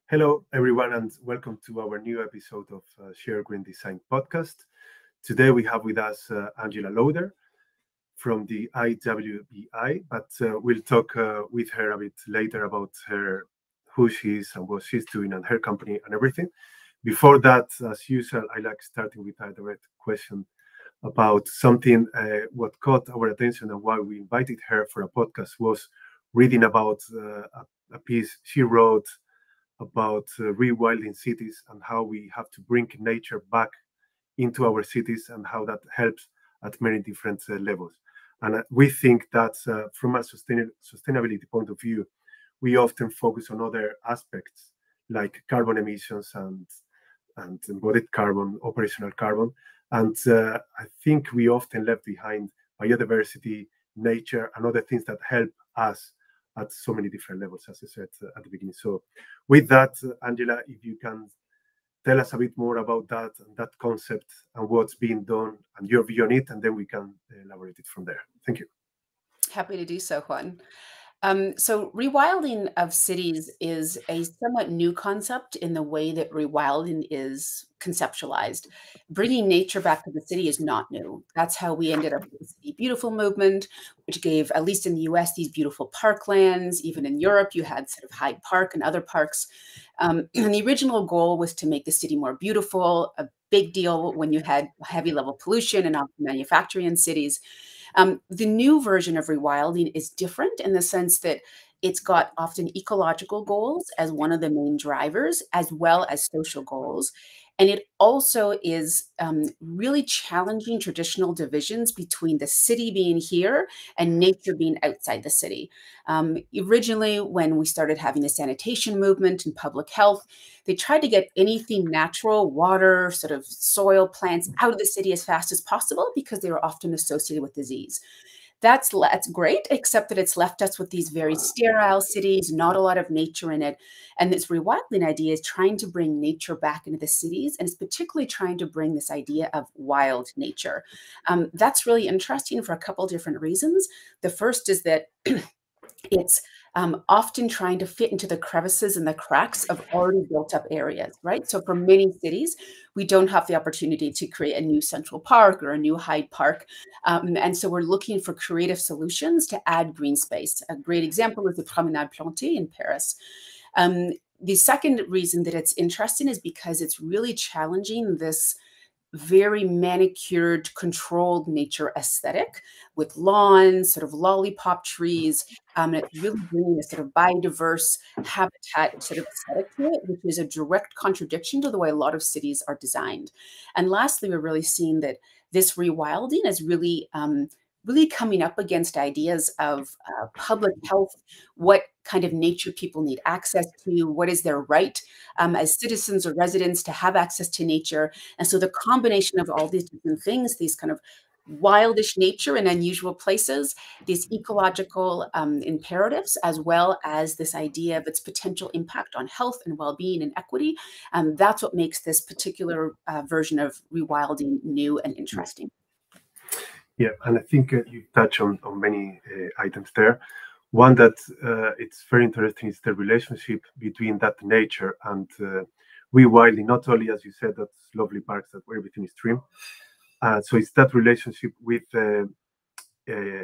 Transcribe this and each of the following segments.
Hello, everyone, and welcome to our new episode of Share Green Design podcast. Today we have with us Angela Loder from the IWBI, but we'll talk with her a bit later about who she is and what she's doing and her company and everything. Before that, as usual, I like starting with a direct question about something what caught our attention and why we invited her for a podcast was reading about a piece she wrote about rewilding cities and how we have to bring nature back into our cities and how that helps at many different levels. And we think that from a sustainability point of view, we often focus on other aspects like carbon emissions and embodied carbon, operational carbon. And I think we often left behind biodiversity, nature, and other things that help us at so many different levels, as I said at the beginning. So with that, Angela, if you can tell us a bit more about that concept and what's being done and your view on it, and then we can elaborate it from there. Thank you. Happy to do so, Juan. So rewilding of cities is a somewhat new concept in the way that rewilding is conceptualized. Bringing nature back to the city is not new. That's how we ended up with the City Beautiful movement, which gave, at least in the US, these beautiful parklands. Even in Europe, you had sort of Hyde Park and other parks. And the original goal was to make the city more beautiful, a big deal when you had heavy level pollution and manufacturing in cities. The new version of rewilding is different in the sense that it's got often ecological goals as one of the main drivers, as well as social goals. And it also is really challenging traditional divisions between the city being here and nature being outside the city. Originally, when we started having a sanitation movement and public health, they tried to get anything natural, water, sort of soil, plants out of the city as fast as possible because they were often associated with disease. That's great, except that it's left us with these very sterile cities, not a lot of nature in it. And this rewilding idea is trying to bring nature back into the cities, and it's particularly trying to bring this idea of wild nature. That's really interesting for a couple different reasons. The first is that it's often trying to fit into the crevices and the cracks of already built up areas, right? So for many cities, we don't have the opportunity to create a new Central Park or a new Hyde Park. And so we're looking for creative solutions to add green space. A great example is the Promenade Plantée in Paris. The second reason that it's interesting is because it's really challenging this very manicured, controlled nature aesthetic with lawns, sort of lollipop trees. And it's really bringing a sort of biodiverse habitat sort of aesthetic to it, which is a direct contradiction to the way a lot of cities are designed. And lastly, we're really seeing that this rewilding is really coming up against ideas of public health, what kind of nature people need access to, what is their right as citizens or residents to have access to nature. And so the combination of all these different things, these kind of wildish nature in unusual places, these ecological imperatives, as well as this idea of its potential impact on health and well-being and equity, that's what makes this particular version of rewilding new and interesting. Yeah, and I think you touch on many items there. One that it's very interesting is the relationship between that nature and rewilding. Not only, as you said, that lovely parks that where everything is trimmed. So it's that relationship with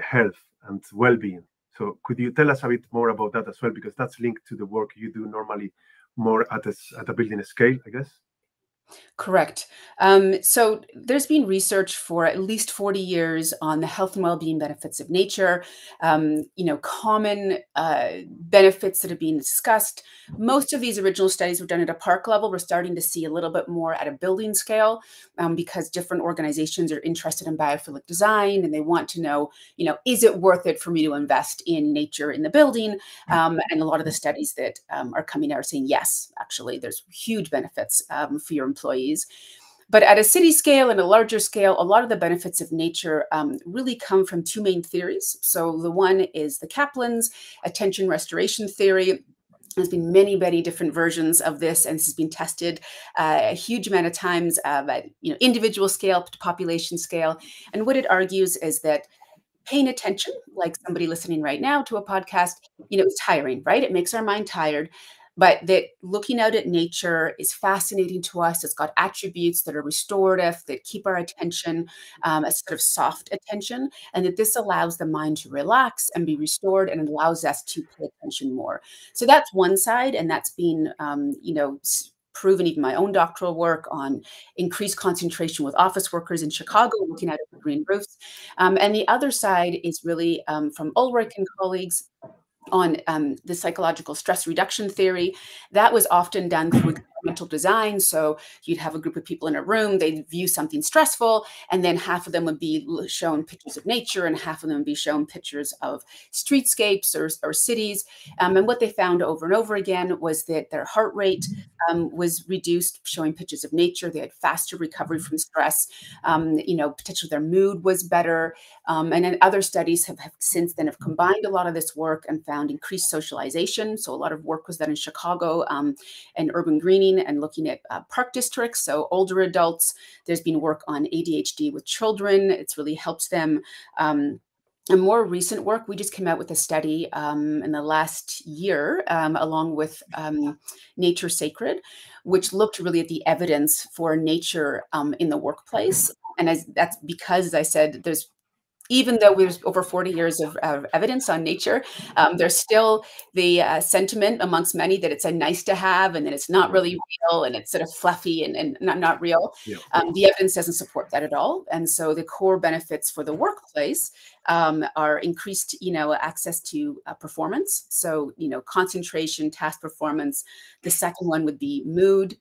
health and well-being. So could you tell us a bit more about that as well? Because that's linked to the work you do normally more at a building scale, I guess. Correct. So there's been research for at least 40 years on the health and well-being benefits of nature, common benefits that are being discussed. Most of these original studies were done at a park level. We're starting to see a little bit more at a building scale because different organizations are interested in biophilic design and they want to know, is it worth it for me to invest in nature in the building? And a lot of the studies that are coming out are saying, yes, actually, there's huge benefits for your employees. But at a city scale and a larger scale, a lot of the benefits of nature really come from two main theories. So the one is the Kaplan's attention restoration theory. There's been many, many different versions of this, and this has been tested a huge amount of times at individual scale to population scale. And what it argues is that paying attention, like somebody listening right now to a podcast, is tiring, right? It makes our mind tired. but that looking out at nature is fascinating to us. It's got attributes that are restorative, that keep our attention, a sort of soft attention, and that this allows the mind to relax and be restored and allows us to pay attention more. So that's one side, and that's been, proven, even my own doctoral work on increased concentration with office workers in Chicago, looking at the green roofs. And the other side is really from Ulrich and colleagues on the psychological stress reduction theory. That was often done through experimental design. So you'd have a group of people in a room, they'd view something stressful, and then half of them would be shown pictures of nature, and half of them would be shown pictures of streetscapes or cities. And what they found over and over again was that their heart rate was reduced, showing pictures of nature. They had faster recovery from stress. Potentially their mood was better. And then other studies have since then have combined a lot of this work and found increased socialization. So a lot of work was done in Chicago and urban greening and looking at park districts. So older adults, there's been work on ADHD with children. It's really helped them. And more recent work, we just came out with a study in the last year, along with Nature Sacred, which looked really at the evidence for nature in the workplace. And that's because, as I said, even though there's over 40 years of evidence on nature, there's still the sentiment amongst many that it's a nice to have and that it's not really real and it's sort of fluffy and not real. Yeah. The evidence doesn't support that at all. And so the core benefits for the workplace are increased, access to performance. So, concentration, task performance. The second one would be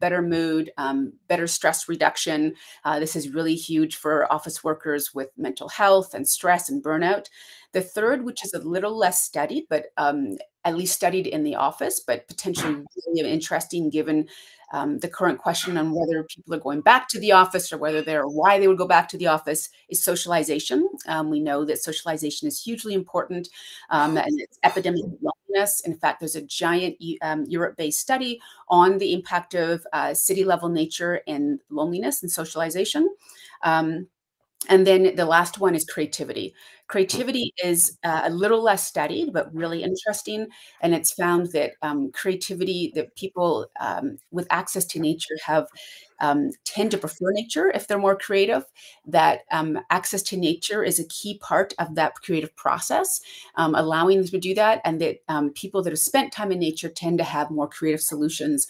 better stress reduction. This is really huge for office workers with mental health and stress and burnout. The third, which is a little less studied, but at least studied in the office, but potentially really interesting given the current question on whether people are going back to the office or why they would go back to the office, is socialization. We know that socialization is hugely important, and it's epidemic of loneliness. In fact, there's a giant Europe-based study on the impact of city-level nature and loneliness and socialization. And then the last one is creativity. Creativity is a little less studied, but really interesting. And it's found that creativity, that people with access to nature tend to prefer nature if they're more creative, that access to nature is a key part of that creative process, allowing them to do that. And that people that have spent time in nature tend to have more creative solutions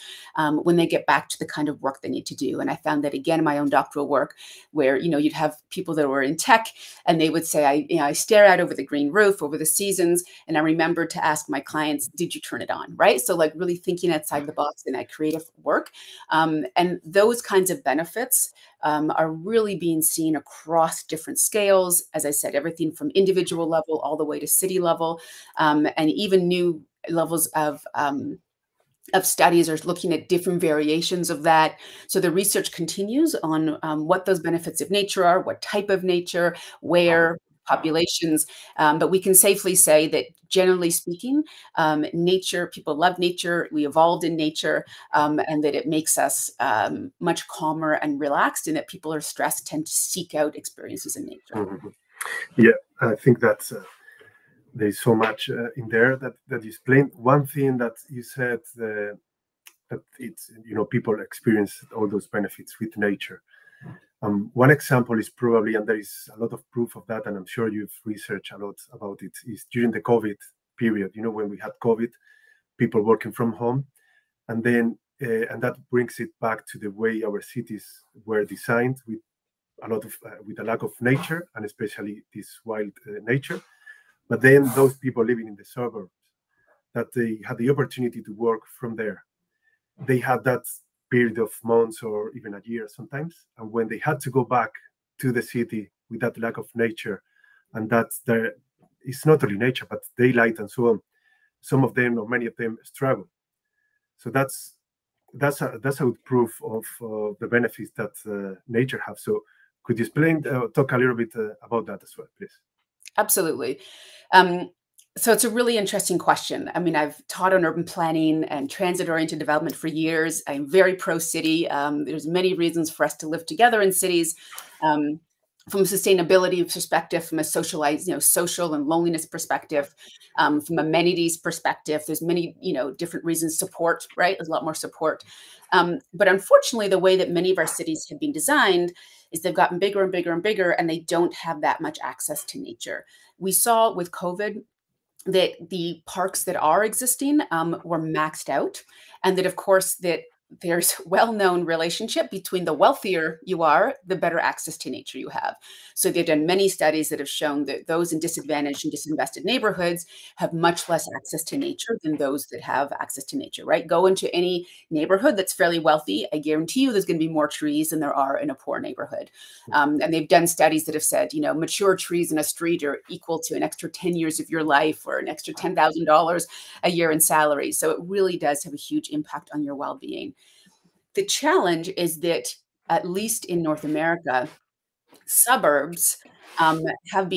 when they get back to the kind of work they need to do. And I found that again in my own doctoral work, where, you'd have people that were in tech and they would say, I stare out over the green roof, over the seasons, and I remember to ask my clients, did you turn it on? Right? So like really thinking outside the box in that creative work. And those kinds of benefits are really being seen across different scales. As I said, everything from individual level all the way to city level, and even new levels of studies are looking at different variations of that. So the research continues on what those benefits of nature are, what type of nature, where, populations. But we can safely say that generally speaking, nature, people love nature, we evolved in nature, and that it makes us much calmer and relaxed, and that people are stressed tend to seek out experiences in nature. Mm-hmm. Yeah, I think that's there's so much in there that you explained. One thing that you said, that it's, people experience all those benefits with nature. One example is probably, and there is a lot of proof of that, and I'm sure you've researched a lot about it, is during the COVID period, when we had COVID, people working from home, and then, and that brings it back to the way our cities were designed with a lack of nature, and especially this wild nature. But then those people living in the suburbs, that they had the opportunity to work from there, they had that period of months or even a year sometimes. And when they had to go back to the city with that lack of nature, and it's not only nature, but daylight and so on, some of them or many of them struggle. So that's a good proof of the benefits that nature has. So could you talk a little bit about that as well, please? Absolutely. So it's a really interesting question. I mean, I've taught on urban planning and transit-oriented development for years. I'm very pro-city. There's many reasons for us to live together in cities. from a sustainability perspective, from a social and loneliness perspective, from amenities perspective, there's many, different reasons. Support, right? There's a lot more support. But unfortunately, the way that many of our cities have been designed is they've gotten bigger and bigger and bigger, and they don't have that much access to nature. We saw with COVID that the parks that are existing were maxed out, and that, of course, that there's well-known relationship between the wealthier you are, the better access to nature you have. So they've done many studies that have shown that those in disadvantaged and disinvested neighborhoods have much less access to nature than those that have access to nature, right? Go into any neighborhood that's fairly wealthy, I guarantee you there's going to be more trees than there are in a poor neighborhood. And they've done studies that have said, mature trees in a street are equal to an extra 10 years of your life or an extra $10,000 a year in salary. So it really does have a huge impact on your well-being. The challenge is that, at least in North America, suburbs have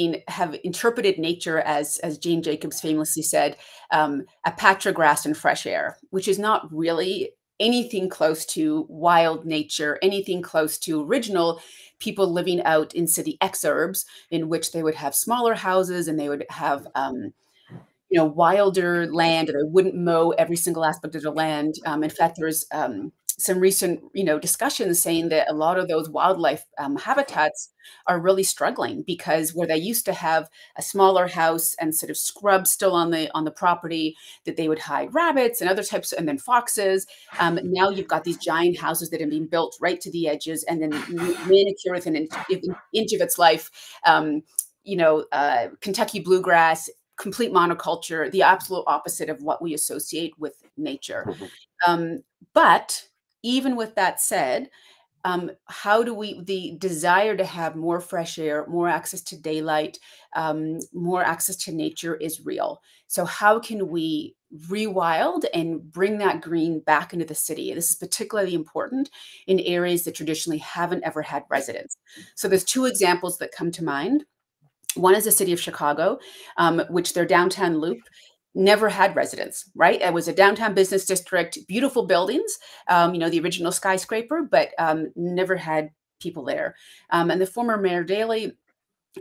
interpreted nature as Jane Jacobs famously said, a patch of grass and fresh air, which is not really anything close to wild nature, anything close to original people living out in city exurbs, in which they would have smaller houses and they would have wilder land, and they wouldn't mow every single aspect of the land. In fact, there's some recent, discussions saying that a lot of those wildlife habitats are really struggling, because where they used to have a smaller house and sort of scrub still on the property that they would hide rabbits and other types, and then foxes. Now you've got these giant houses that have been built right to the edges and then manicure within an inch of its life. Kentucky bluegrass, complete monoculture, the absolute opposite of what we associate with nature. But even with that said, the desire to have more fresh air, more access to daylight, more access to nature is real. So how can we rewild and bring that green back into the city? This is particularly important in areas that traditionally haven't ever had residents. So there's two examples that come to mind. One is the city of Chicago, which their downtown loop never had residents, right? It was a downtown business district, beautiful buildings, the original skyscraper, but never had people there. And the former Mayor Daley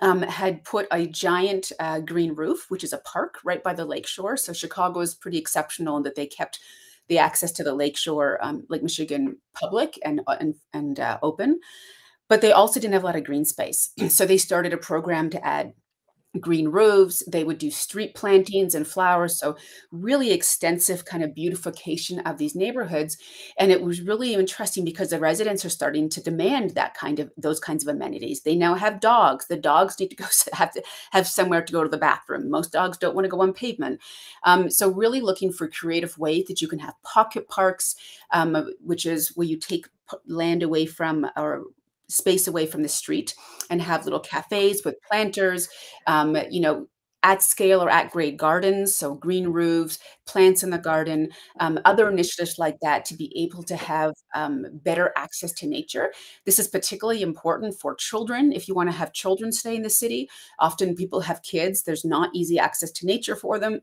had put a giant green roof, which is a park right by the lakeshore. So Chicago is pretty exceptional in that they kept the access to the lakeshore, Lake Michigan, public and open. But they also didn't have a lot of green space. So they started a program to add green roofs. They would do street plantings and flowers. So really extensive kind of beautification of these neighborhoods. And it was really interesting because the residents are starting to demand those kinds of amenities. They now have dogs. The dogs need to have somewhere to go to the bathroom. Most dogs don't want to go on pavement. So really looking for creative ways that you can have pocket parks, which is where you take land away from, or space away from the street, and have little cafes with planters, at scale or at grade gardens. So green roofs, plants in the garden, other initiatives like that, to be able to have better access to nature. This is particularly important for children. If you want to have children stay in the city, often people have kids. There's not easy access to nature for them.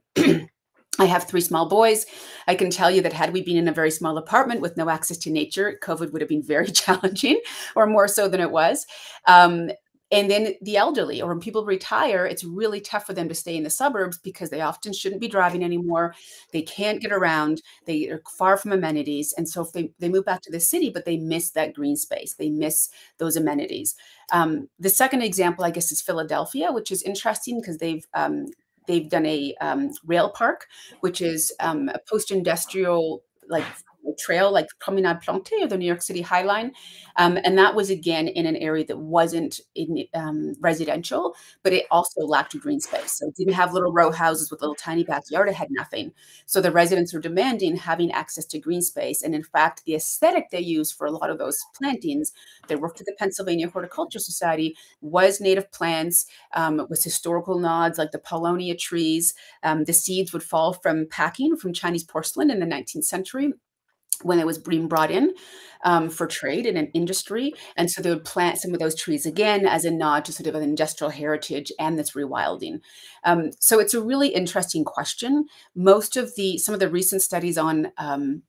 I have 3 small boys. I can tell you that had we been in a very small apartment with no access to nature, COVID would have been very challenging, or more so than it was. And then the elderly, or when people retire, it's really tough for them to stay in the suburbs because they often shouldn't be driving anymore. They can't get around. They are far from amenities. And so if they move back to the city, but they miss that green space, they miss those amenities. The second example, I guess, is Philadelphia, which is interesting because they've done a rail park, which is a post-industrial trail, like Promenade Plantée, or the New York City High Line. And that was, again, in an area that wasn't residential, but it also lacked green space. So it didn't have little row houses with little tiny backyard. It had nothing. So the residents were demanding having access to green space. And in fact, the aesthetic they used for a lot of those plantings, they worked with the Pennsylvania Horticultural Society, was native plants with historical nods like the Paulownia trees. The seeds would fall from packing from Chinese porcelain in the 19th century. when it was being brought in for trade and an industry. And so they would plant some of those trees again as a nod to sort of an industrial heritage and this rewilding. So it's a really interesting question. Some of the recent studies on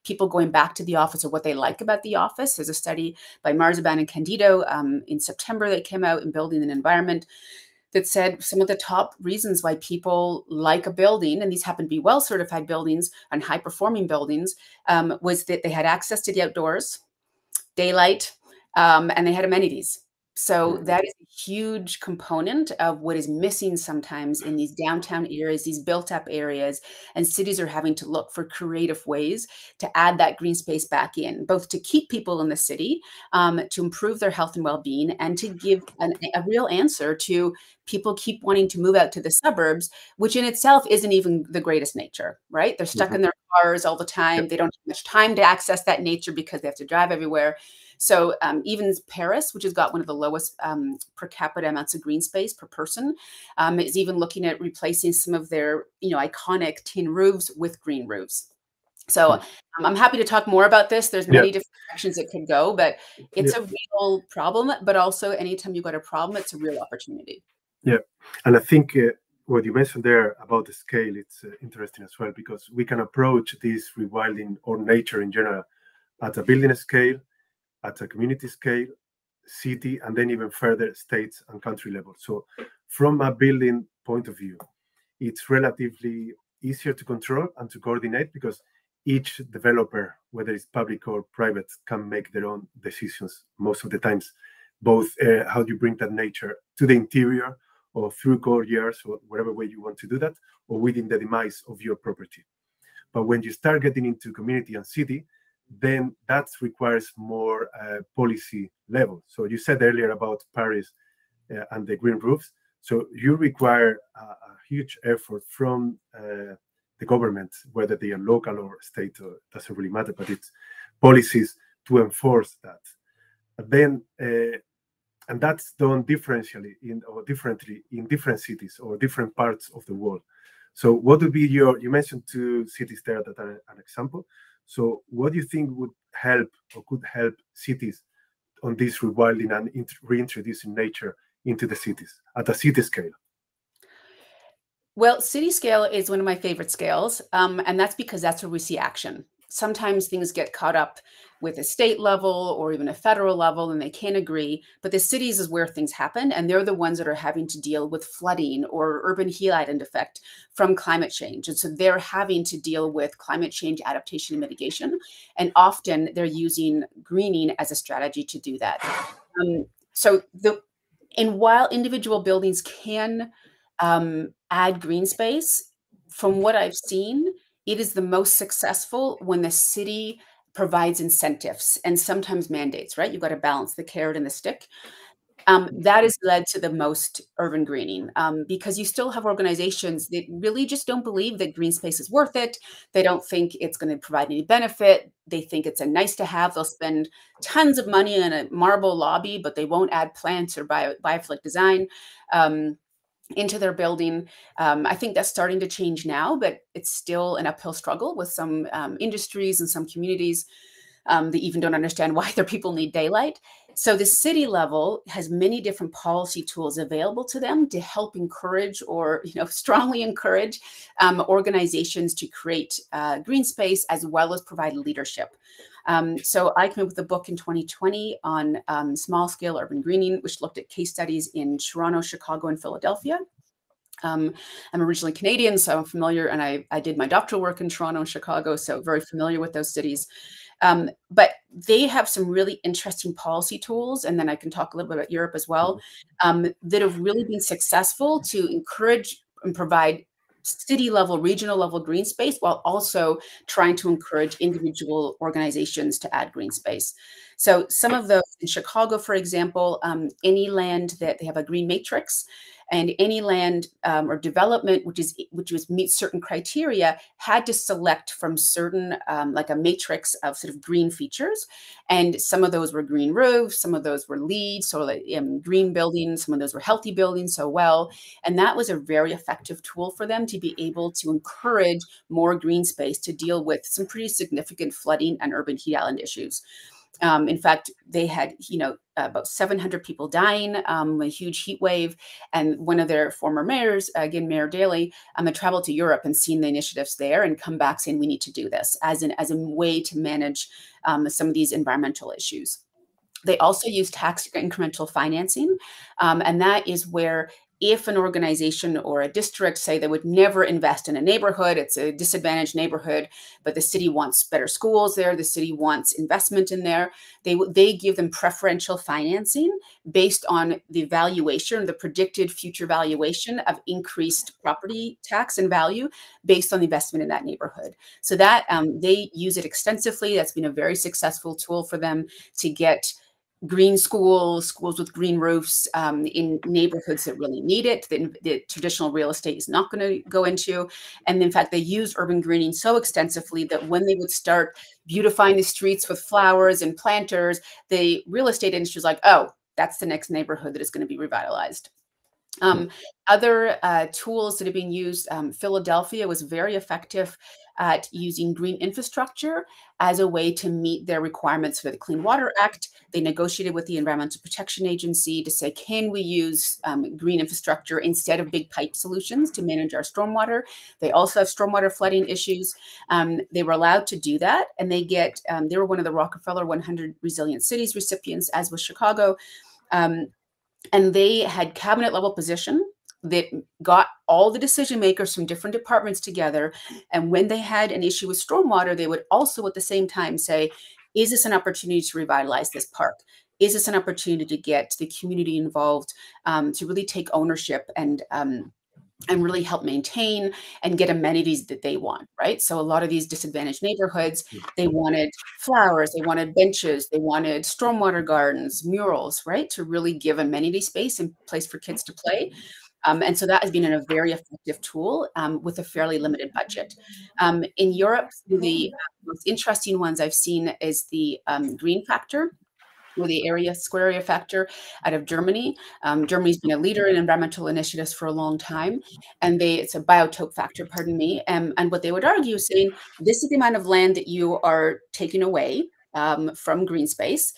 people going back to the office or what they like about the office, there's a study by Marziban and Candido in September that came out in Building and Environment that said some of the top reasons why people like a building, and these happen to be well-certified buildings and high-performing buildings, was that they had access to the outdoors, daylight, and they had amenities. So that is a huge component of what is missing sometimes in these downtown areas, these built-up areas, and cities are having to look for creative ways to add that green space back in, both to keep people in the city, to improve their health and well-being, and to give a real answer to people keep wanting to move out to the suburbs, which in itself isn't even the greatest nature, right? They're stuck in their cars all the time. They don't have much time to access that nature because they have to drive everywhere. So even Paris, which has got one of the lowest per capita amounts of green space per person, is even looking at replacing some of their, iconic tin roofs with green roofs. So I'm happy to talk more about this. There's many different directions it could go, but it's a real problem. But also, anytime you've got a problem, it's a real opportunity. Yeah, and I think what you mentioned there about the scale, it's interesting as well, because we can approach this rewilding or nature in general at a building scale, at a community scale, city, and then even further states and country level. So from a building point of view, it's relatively easier to control and to coordinate because each developer, whether it's public or private, can make their own decisions most of the times, both how you bring that nature to the interior or through courtyards or whatever way you want to do that, or within the demise of your property. But when you start getting into community and city, then that requires more policy level. So you said earlier about Paris and the green roofs. So you require a huge effort from the government, whether they are local or state, doesn't really matter, but it's policies to enforce that. Then, and that's done differentially differently in different cities or different parts of the world. So what would be you mentioned 2 cities there that are an example. So what do you think would help or could help cities on this rewilding and reintroducing nature into the cities at a city scale? Well, city scale is one of my favorite scales, and that's because that's where we see action. Sometimes things get caught up with a state level or even a federal level and they can't agree, but the cities is where things happen, and they're the ones that are having to deal with flooding or urban heat island effect from climate change. And so they're having to deal with climate change adaptation and mitigation, and often they're using greening as a strategy to do that. While individual buildings can add green space, from what I've seen, it is the most successful when the city provides incentives and sometimes mandates, right? You've got to balance the carrot and the stick. That has led to the most urban greening because you still have organizations that really just don't believe that green space is worth it. They don't think it's going to provide any benefit. They think it's a nice to have. They'll spend tons of money on a marble lobby, but they won't add plants or biophilic design into their building. I think that's starting to change now, but it's still an uphill struggle with some industries and some communities that even don't understand why their people need daylight. So the city level has many different policy tools available to them to help encourage or strongly encourage organizations to create green space as well as provide leadership. So I came up with a book in 2020 on small-scale urban greening, which looked at case studies in Toronto, Chicago, and Philadelphia. I'm originally Canadian, so I'm familiar, and I did my doctoral work in Toronto and Chicago, so very familiar with those cities. But they have some really interesting policy tools, and then I can talk a little bit about Europe as well, that have really been successful to encourage and provide city level, regional level green space, while also trying to encourage individual organizations to add green space. So some of those in Chicago, for example, any land that they have a green matrix, and any land or development which meets certain criteria had to select from certain like a matrix of sort of green features, and some of those were green roofs, some of those were LEED, so like green buildings, some of those were healthy buildings, so well, and that was a very effective tool for them to be able to encourage more green space to deal with some pretty significant flooding and urban heat island issues. In fact, they had, about 700 people dying, a huge heat wave. And one of their former mayors, again, Mayor Daley, had traveled to Europe and seen the initiatives there and come back saying, we need to do this as a way to manage some of these environmental issues. They also use tax incremental financing, and that is where if an organization or a district say they would never invest in a neighborhood, it's a disadvantaged neighborhood, but the city wants better schools there, the city wants investment in there, they give them preferential financing based on the valuation, the predicted future valuation of increased property tax and value based on the investment in that neighborhood. So that they use it extensively. That's been a very successful tool for them to get green schools with green roofs in neighborhoods that really need it, that the traditional real estate is not going to go into. And in fact, they use urban greening so extensively that when they would start beautifying the streets with flowers and planters, the real estate industry is like, oh, that's the next neighborhood that is going to be revitalized. Other tools that are being used, Philadelphia was very effective at using green infrastructure as a way to meet their requirements for the Clean Water Act. They negotiated with the Environmental Protection Agency to say, can we use green infrastructure instead of big pipe solutions to manage our stormwater? They also have stormwater flooding issues. They were allowed to do that, and they were one of the Rockefeller 100 Resilient Cities recipients, as was Chicago. And they had cabinet level position that got all the decision makers from different departments together. And when they had an issue with stormwater, they would also at the same time say, is this an opportunity to revitalize this park? Is this an opportunity to get the community involved, to really take ownership and really help maintain and get amenities that they want, right? So a lot of these disadvantaged neighborhoods, they wanted flowers, they wanted benches, they wanted stormwater gardens, murals, right? To really give amenity space and place for kids to play. And so that has been a very effective tool with a fairly limited budget. In Europe, the most interesting ones I've seen is the green factor, or the square area factor out of Germany. Germany's been a leader in environmental initiatives for a long time, and it's a biotope factor, pardon me. And what they would argue is saying, this is the amount of land that you are taking away from green space.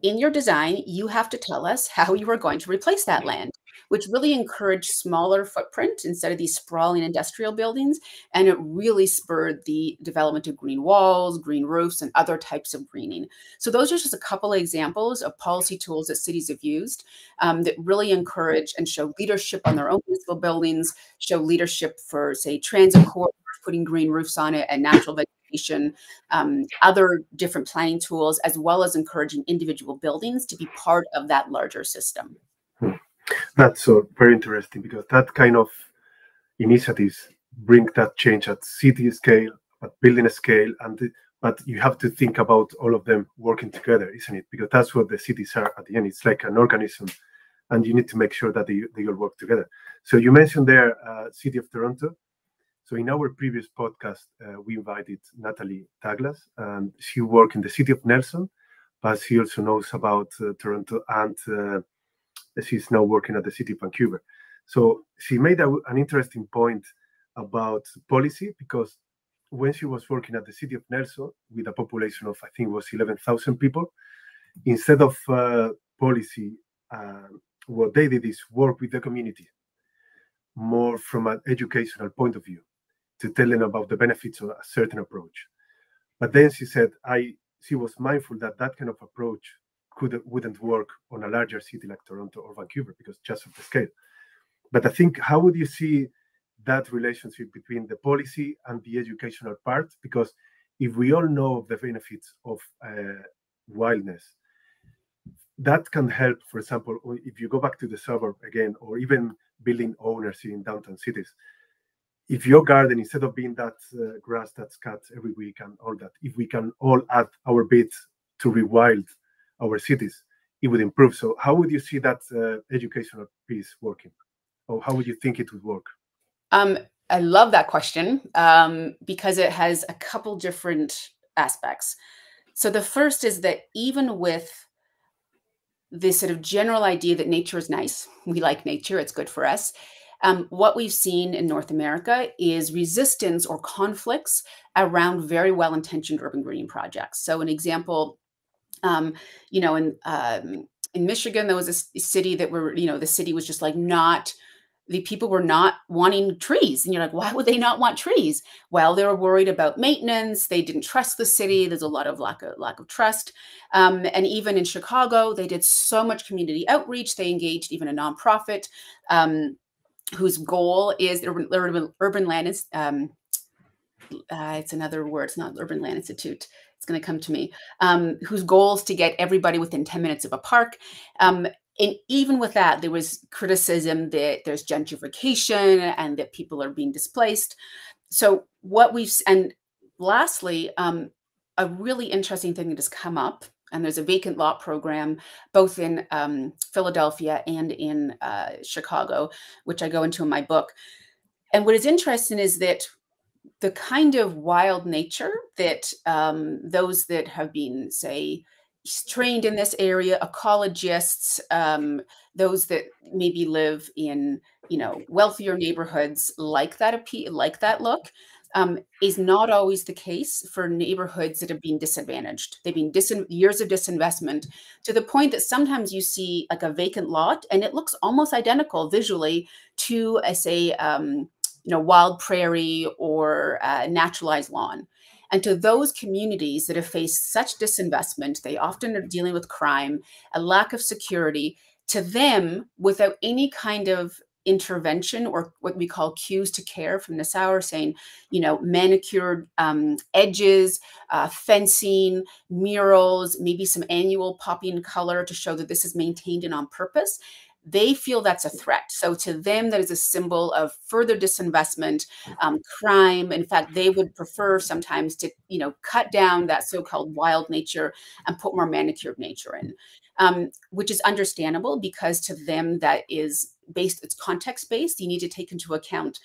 In your design, you have to tell us how you are going to replace that land, which really encouraged smaller footprint instead of these sprawling industrial buildings. And it really spurred the development of green walls, green roofs, and other types of greening. So those are just a couple of examples of policy tools that cities have used that really encourage and show leadership on their own municipal buildings, show leadership for, say, transit corridors, putting green roofs on it and natural vegetation, other different planning tools, as well as encouraging individual buildings to be part of that larger system. That's very interesting, because that kind of initiatives bring that change at city scale, at building scale, but you have to think about all of them working together, isn't it? Because that's what the cities are at the end. It's like an organism, and you need to make sure that they all work together. So you mentioned there, City of Toronto. So in our previous podcast, we invited Natalie Douglas, and she worked in the city of Nelson, but she also knows about Toronto, and she's now working at the city of Vancouver. So she made an interesting point about policy, because when she was working at the city of Nelson with a population of, I think it was 11,000 people, instead of policy, what they did is work with the community more from an educational point of view, to tell them about the benefits of a certain approach. But then she said she was mindful that kind of approach wouldn't work on a larger city like Toronto or Vancouver, because just of the scale. But I think, how would you see that relationship between the policy and the educational part? Because if we all know the benefits of wildness, that can help. For example, if you go back to the suburb again, or even building owners in downtown cities, if your garden, instead of being that grass that's cut every week and all that, if we can all add our bit to rewild our cities, it would improve. So how would you see that educational piece working? Or how would you think it would work? I love that question because it has a couple different aspects. So the first is that even with this sort of general idea that nature is nice, we like nature, it's good for us. What we've seen in North America is resistance or conflicts around very well-intentioned urban greening projects. So an example, you know, in Michigan, there was a city that the city was just like the people were not wanting trees. And you're like, why would they not want trees? Well, they were worried about maintenance. They didn't trust the city. There's a lot of lack of trust. And even in Chicago, they did so much community outreach. They engaged even a nonprofit whose goal is urban land. It's another word. It's not Urban Land Institute. It's going to come to me. Whose goal is to get everybody within 10 minutes of a park. And even with that, there was criticism that there's gentrification and that people are being displaced. So and lastly, a really interesting thing that has come up, and there's a vacant lot program both in Philadelphia and in Chicago, which I go into in my book. And what is interesting is that the kind of wild nature that those that have been, say, trained in this area, ecologists, those that maybe live in, wealthier neighborhoods like that look, is not always the case for neighborhoods that have been disadvantaged. They've been years of disinvestment to the point that sometimes you see like a vacant lot and it looks almost identical visually to say, wild prairie or naturalized lawn. And to those communities that have faced such disinvestment, they often are dealing with crime, a lack of security. To them, without any kind of intervention or what we call cues to care from Nassauer, saying, manicured edges, fencing, murals, maybe some annual popping color to show that this is maintained and on purpose, they feel that's a threat. So to them, that is a symbol of further disinvestment, crime. In fact, they would prefer sometimes to, cut down that so-called wild nature and put more manicured nature in, which is understandable because to them that is it's context-based. You need to take into account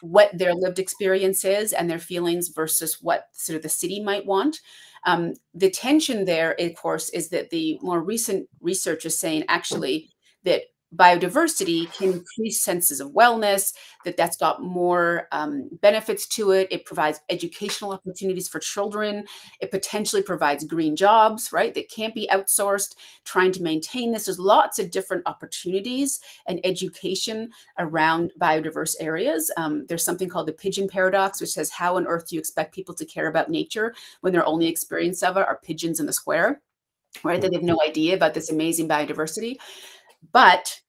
what their lived experience is and their feelings versus what sort of the city might want. The tension there, of course, is that the more recent research is saying actually that biodiversity can increase senses of wellness, that's got more benefits to it. It provides educational opportunities for children. It potentially provides green jobs, right? That can't be outsourced, trying to maintain this. There's lots of different opportunities and education around biodiverse areas. There's something called the pigeon paradox, which says, how on earth do you expect people to care about nature when their only experience of it are pigeons in the square, right? They have no idea about this amazing biodiversity. But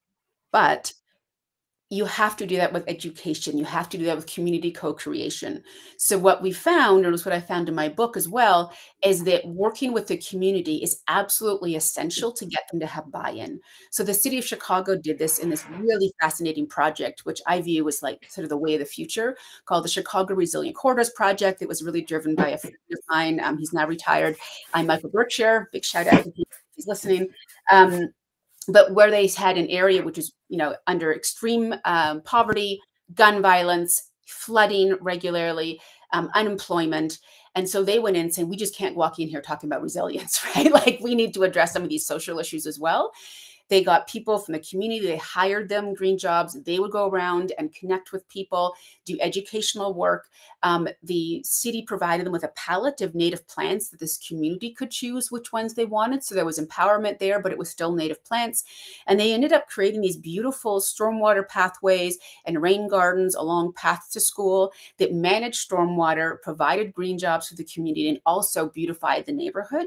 you have to do that with education. You have to do that with community co-creation. So what we found, or what I found in my book as well, is that working with the community is absolutely essential to get them to have buy-in. So the city of Chicago did this in this really fascinating project, which I view as like sort of the way of the future, called the Chicago Resilient Corridors Project. It was really driven by a friend of mine. He's now retired. I'm Michael Berkshire. Big shout out to him if he's listening. But where they had an area which is, under extreme poverty, gun violence, flooding regularly, unemployment. And so they went in saying, we just can't walk in here talking about resilience, right? Like we need to address some of these social issues as well. They got people from the community. They hired them green jobs. They would go around and connect with people, do educational work. The city provided them with a palette of native plants that this community could choose which ones they wanted. So there was empowerment there, but it was still native plants. And they ended up creating these beautiful stormwater pathways and rain gardens along paths to school that managed stormwater, provided green jobs for the community, and also beautified the neighborhood.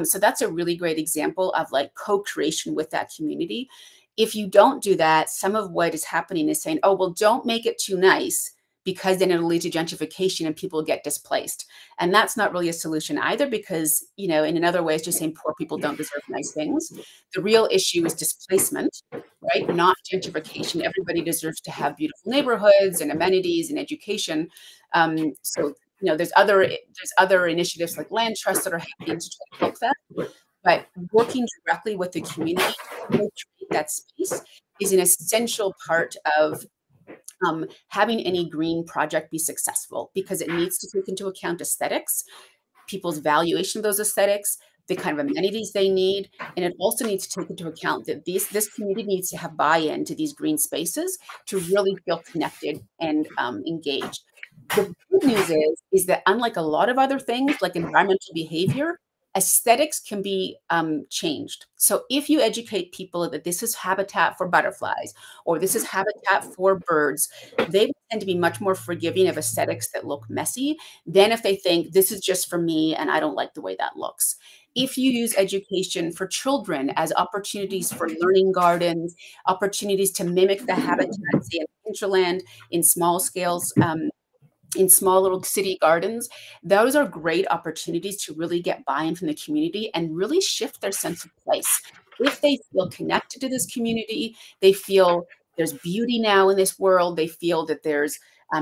So that's a really great example of like co-creation with that community. If you don't do that, some of what is happening is saying, oh, well, don't make it too nice because then it'll lead to gentrification and people get displaced. And that's not really a solution either because, in another way, it's just saying poor people don't deserve nice things. The real issue is displacement, right? Not gentrification. Everybody deserves to have beautiful neighborhoods and amenities and education. So there's other initiatives like land trusts that are happening to try to help that. but working directly with the community to create that space is an essential part of having any green project be successful, because it needs to take into account aesthetics, people's valuation of those aesthetics, the kind of amenities they need, and it also needs to take into account that this community needs to have buy-in to these green spaces to really feel connected and engaged. The good news is that unlike a lot of other things like environmental behavior, aesthetics can be changed. So if you educate people that this is habitat for butterflies or this is habitat for birds, they tend to be much more forgiving of aesthetics that look messy than if they think this is just for me and I don't like the way that looks. If you use education for children as opportunities for learning gardens, opportunities to mimic the habitat, say in hinterland, in small scales, in small little city gardens, those are great opportunities to really get buy-in from the community and really shift their sense of place. If they feel connected to this community, they feel there's beauty now in this world, they feel that there's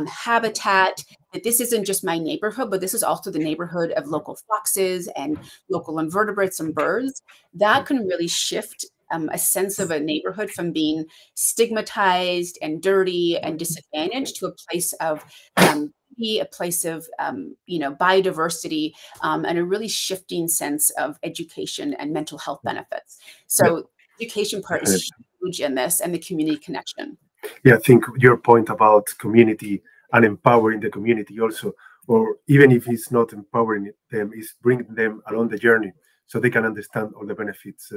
habitat, that this isn't just my neighborhood, but this is also the neighborhood of local foxes and local invertebrates and birds, that can really shift a sense of a neighborhood from being stigmatized and dirty and disadvantaged to a place of a place of biodiversity and a really shifting sense of education and mental health benefits. So education part is huge in this, and the community connection. Yeah, I think your point about community and empowering the community also, or even if it's not empowering them, is bringing them along the journey so they can understand all the benefits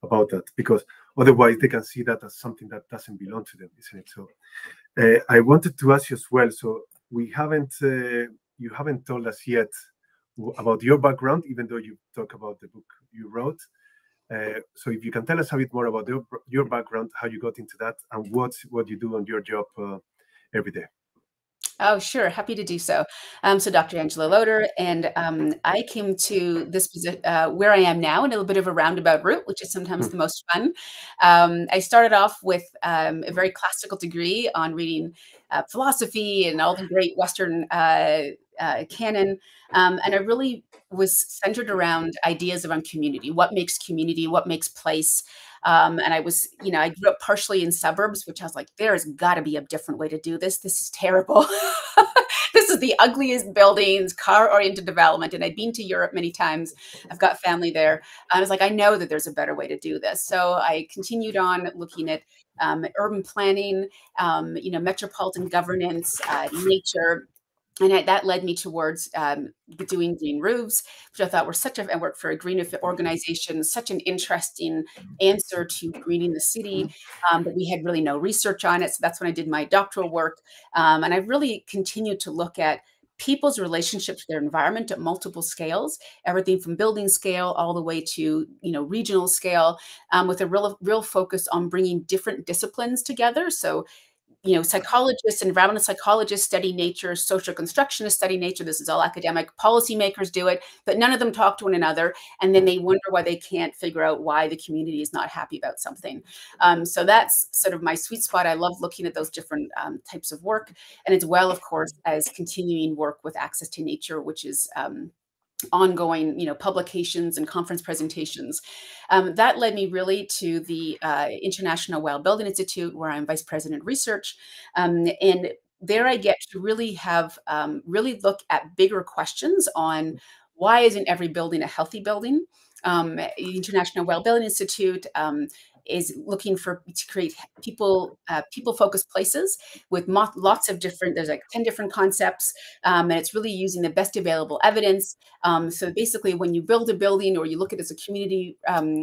about that, because otherwise they can see that as something that doesn't belong to them, isn't it? So I wanted to ask you as well, so you haven't told us yet about your background, even though you talk about the book you wrote. So if you can tell us a bit more about your background, how you got into that, and what you do on your job every day. Oh, sure. Happy to do so. So Dr. Angela Loder, and I came to this position where I am now in a little bit of a roundabout route, which is sometimes the most fun. I started off with a very classical degree on reading philosophy and all the great Western canon. And I really was centered around ideas around community, what makes place. And I was, I grew up partially in suburbs, which I was like, there's got to be a different way to do this. This is terrible. This is the ugliest buildings, car-oriented development. And I'd been to Europe many times. I've got family there. I was like, I know that there's a better way to do this. So I continued on looking at urban planning, metropolitan governance, nature. And that led me towards doing green roofs, which I thought were I worked for a green organization, such an interesting answer to greening the city, but we had really no research on it. So that's when I did my doctoral work. And I really continued to look at people's relationship to their environment at multiple scales, everything from building scale all the way to, regional scale, with a real focus on bringing different disciplines together. So psychologists and environmental psychologists study nature, social constructionists study nature. This is all academic. Policymakers do it, but none of them talk to one another. And then they wonder why they can't figure out why the community is not happy about something. So that's sort of my sweet spot. I love looking at those different types of work. And as well, of course, as continuing work with access to nature, which is ongoing, publications and conference presentations. That led me really to the International Wildbuilding Institute, where I'm vice president of research. And there I get to really have, really look at bigger questions on why isn't every building a healthy building? The International Wildbuilding Institute is looking to create people-focused places with lots of different, there's like 10 different concepts, and it's really using the best available evidence. So basically, when you build a building or you look at it as a community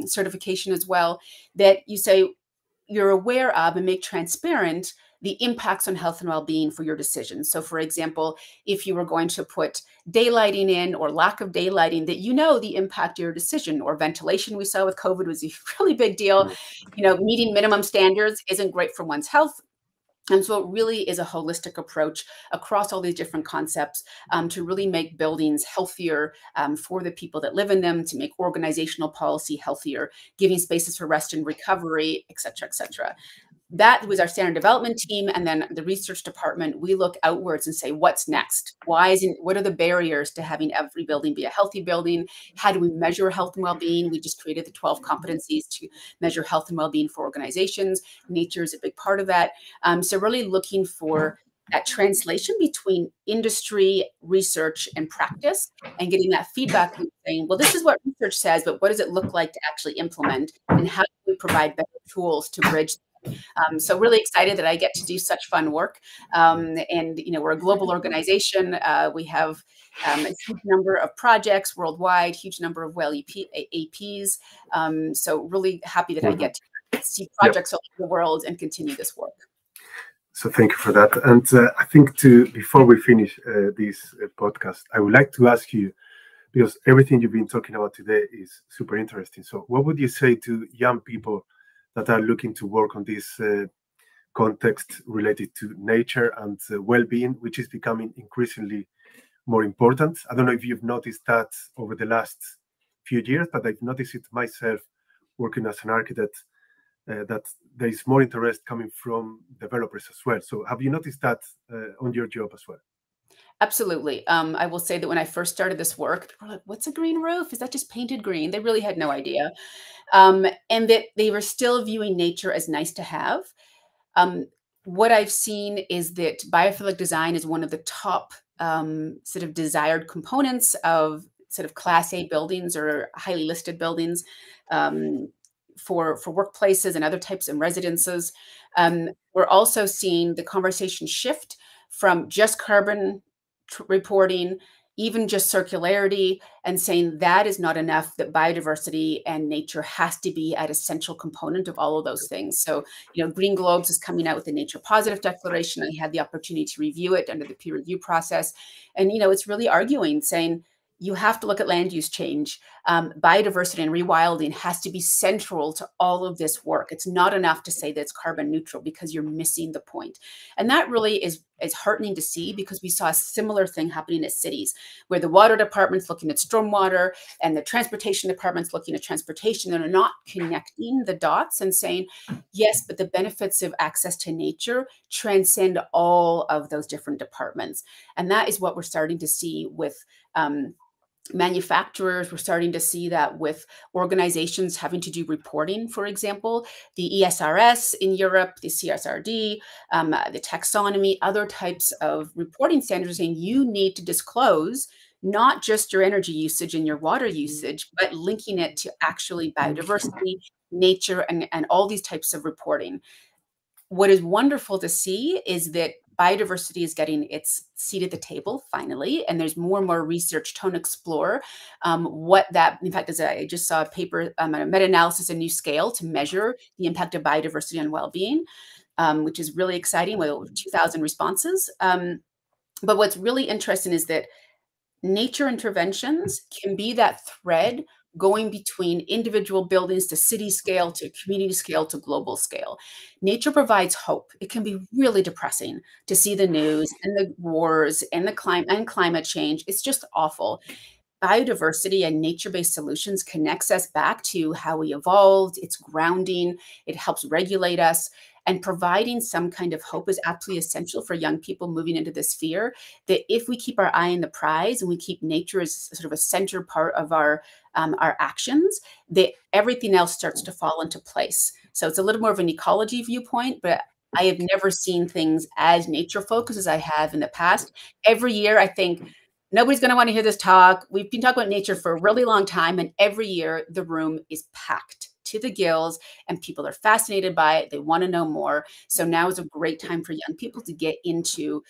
certification as well, that you say you're aware of and make transparent the impacts on health and well-being for your decisions. So for example, if you were going to put daylighting in or lack of daylighting, that the impact of your decision, or ventilation we saw with COVID was a really big deal. Meeting minimum standards isn't great for one's health. And so it really is a holistic approach across all these different concepts to really make buildings healthier for the people that live in them, to make organizational policy healthier, giving spaces for rest and recovery, et cetera, et cetera. that was our standard development team. And then the research department, we look outwards and say, what's next? What are the barriers to having every building be a healthy building? How do we measure health and well-being? We just created the 12 competencies to measure health and well-being for organizations. Nature is a big part of that. So really looking for that translation between industry, research, and practice, and getting that feedback and saying, well, this is what research says, but what does it look like to actually implement? And how do we provide better tools to bridge? So really excited that I get to do such fun work. And, we're a global organization. We have a huge number of projects worldwide, huge number of APs. So really happy that I get to see projects all over the world and continue this work. So thank you for that. And I think before we finish this podcast, I would like to ask you, because everything you've been talking about today is super interesting. So what would you say to young people that are looking to work on this context related to nature and well-being, which is becoming increasingly more important? I don't know if you've noticed that over the last few years, but I've noticed it myself working as an architect, that there is more interest coming from developers as well. So have you noticed that on your job as well? Absolutely. I will say that when I first started this work, people were like, what's a green roof? Is that just painted green? They really had no idea. And that they were still viewing nature as nice to have. What I've seen is that biophilic design is one of the top sort of desired components of sort of Class A buildings or highly listed buildings. For workplaces and other types of residences. We're also seeing the conversation shift from just carbon reporting, even just circularity, and saying that is not enough, that biodiversity and nature has to be an essential component of all of those things. So, Green Globes is coming out with the Nature Positive Declaration. I had the opportunity to review it under the peer review process. And, it's really arguing, saying, you have to look at land use change. Biodiversity and rewilding has to be central to all of this work. It's not enough to say that it's carbon neutral, because you're missing the point. And that really is heartening to see, because we saw a similar thing happening at cities, where the water department's looking at stormwater and the transportation department's looking at transportation, and are not connecting the dots and saying, yes, but the benefits of access to nature transcend all of those different departments. And that is what we're starting to see with manufacturers. We're starting to see that with organizations having to do reporting, for example, the ESRS in Europe, the CSRD, the taxonomy, other types of reporting standards saying you need to disclose not just your energy usage and your water usage, but linking it to actually biodiversity, nature, and all these types of reporting. What is wonderful to see is that biodiversity is getting its seat at the table finally, and there's more and more research to explore what that, in fact, I just saw a paper, a meta-analysis, a new scale to measure the impact of biodiversity on well-being, which is really exciting, with over 2,000 responses. But what's really interesting is that nature interventions can be that thread going between individual buildings to city scale, to community scale, to global scale. Nature provides hope. It can be really depressing to see the news and the wars and the climate change. It's just awful. Biodiversity and nature-based solutions connects us back to how we evolved. It's grounding. It helps regulate us. And providing some kind of hope is absolutely essential for young people moving into this sphere, that if we keep our eye on the prize and we keep nature as sort of a center part of our actions, that everything else starts to fall into place. So it's a little more of an ecology viewpoint, but I have never seen things as nature focused as I have in the past. Every year, I think, nobody's going to want to hear this talk. We've been talking about nature for a really long time, and every year the room is packed to the gills and people are fascinated by it. They want to know more. So now is a great time for young people to get into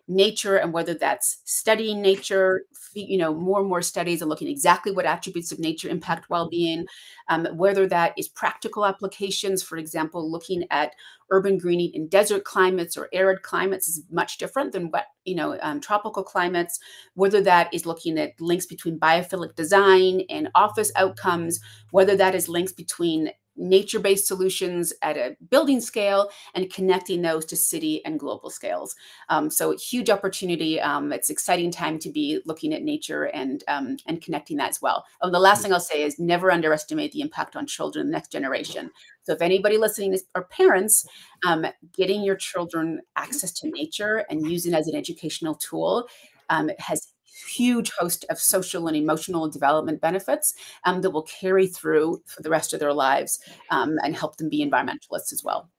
nature, and whether that's studying nature, more and more studies are looking exactly what attributes of nature impact well-being, whether that is practical applications, for example, looking at urban greening in desert climates or arid climates is much different than what, tropical climates, whether that is looking at links between biophilic design and office outcomes, whether that is links between nature-based solutions at a building scale and connecting those to city and global scales. So huge opportunity. It's an exciting time to be looking at nature and connecting that as well. The last thing I'll say is never underestimate the impact on children, the next generation. So if anybody listening are parents, getting your children access to nature and using it as an educational tool has huge host of social and emotional development benefits that will carry through for the rest of their lives and help them be environmentalists as well.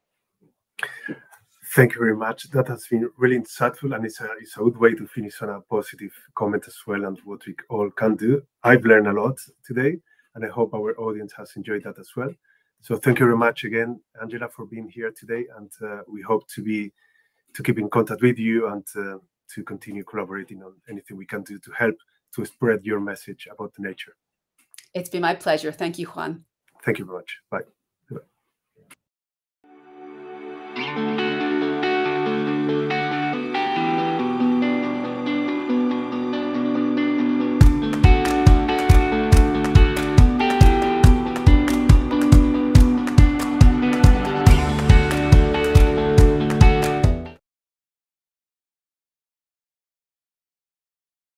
Thank you very much. That has been really insightful, and it's a good way to finish on a positive comment as well, and what we all can do. I've learned a lot today, and I hope our audience has enjoyed that as well. So thank you very much again, Angela, for being here today, and we hope to keep in contact with you and to continue collaborating on anything we can do to help to spread your message about nature. It's been my pleasure. Thank you, Juan. Thank you very much. Bye.